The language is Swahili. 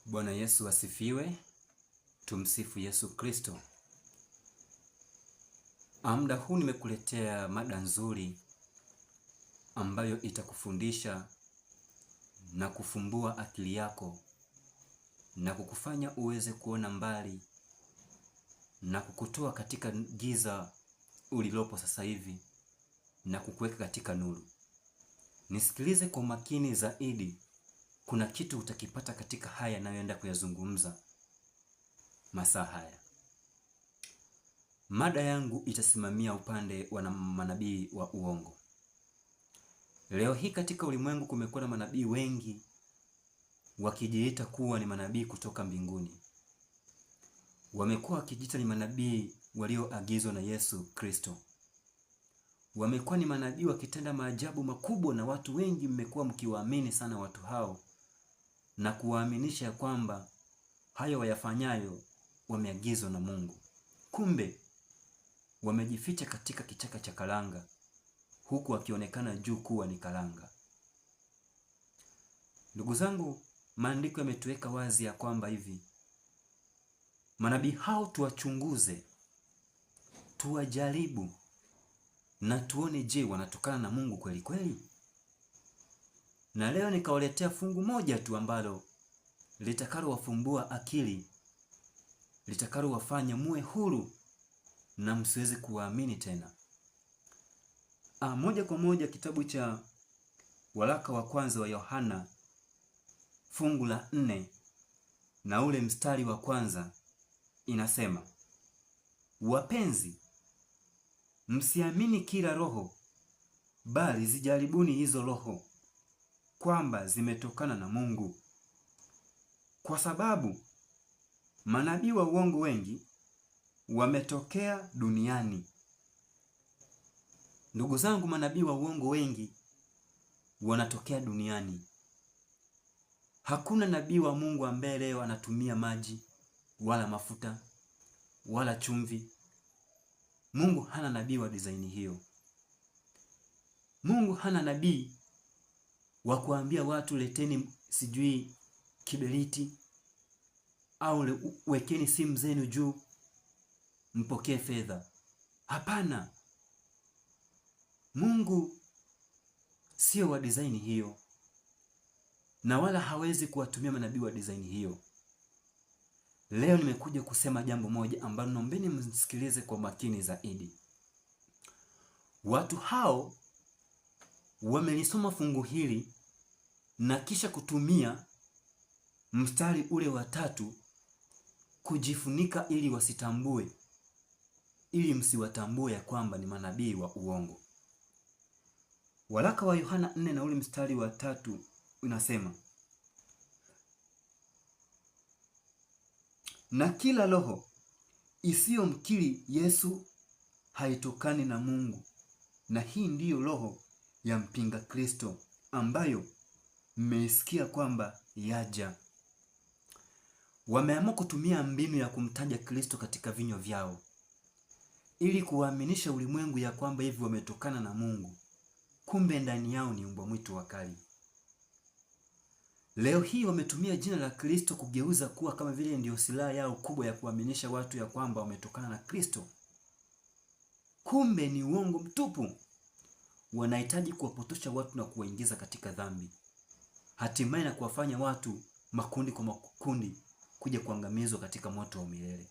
Bwana Yesu asifiwe. Tumsifu Yesu Kristo. Muda huu nimekuletea mada nzuri ambayo itakufundisha na kufumbua akili yako na kukufanya uweze kuona mbali na kukutoa katika giza ulilopo sasa hivi na kukuweka katika nuru. Nisikilize kwa makini zaidi, kuna kitu utakipata katika haya nayoenda kuyazungumza masaa haya. Mada yangu itasimamia upande wa manabii wa uongo. Leo hii katika ulimwengu kumekuwa na manabii wengi wakijiita kuwa ni manabii kutoka mbinguni. Wamekuwa wakijiita ni manabii walioagizwa na Yesu Kristo. Wamekuwa ni manabii wakitenda maajabu makubwa, na watu wengi mmekuwa mkiwaamini sana watu hao na kuwaaminisha ya kwamba hayo wayafanyayo wameagizwa na Mungu. Kumbe wamejificha katika kichaka cha karanga, huku wakionekana juu kuwa ni karanga. Ndugu zangu, maandiko yametuweka wazi ya kwamba hivi manabii hao tuwachunguze, tuwajaribu na tuone, je, wanatokana na Mungu kweli kweli? Na leo nikawaletea fungu moja tu ambalo litakalo wafumbua akili, litakalo wafanya muwe huru na msiweze kuwaamini tena. Moja kwa moja kitabu cha waraka wa kwanza wa Yohana fungu la 4 na ule mstari wa kwanza inasema, wapenzi, msiamini kila roho, bali zijaribuni hizo roho kwamba zimetokana na Mungu, kwa sababu manabii wa uongo wengi wametokea duniani. Ndugu zangu, manabii wa uongo wengi wanatokea duniani. Hakuna nabii wa Mungu ambaye leo anatumia maji wala mafuta wala chumvi. Mungu hana nabii wa design hiyo. Mungu hana nabii wa kuambia watu leteni sijui kiberiti au wekeni simu zenu juu mpokee fedha. Hapana. Mungu sio wa design hiyo, na wala hawezi kuwatumia manabii wa design hiyo. Leo nimekuja kusema jambo moja ambalo naombeni msikilize kwa makini zaidi. Watu hao wamelisoma fungu hili na kisha kutumia mstari ule wa 3 kujifunika ili wasitambue, ili msiwatambue ya kwamba ni manabii wa uongo. Waraka wa Yohana 4 na ule mstari wa 3 unasema, na kila roho isiyomkiri Yesu haitokani na Mungu, na hii ndiyo roho ya mpinga Kristo, ambayo mmeisikia kwamba yaja. Wameamua kutumia mbinu ya kumtaja Kristo katika vinywa vyao ili kuwaaminisha ulimwengu ya kwamba hivi wametokana na Mungu. Kumbe ndani yao ni mbwa mwitu wakali. Leo hii wametumia jina la Kristo kugeuza kuwa kama vile ndio silaha yao kubwa ya kuaminisha watu ya kwamba wametokana na Kristo. Kumbe ni uongo mtupu. Wanahitaji kuwapotosha watu na kuwaingiza katika dhambi, hatimaye na kuwafanya watu makundi kwa makundi kuja kuangamizwa katika moto wa milele.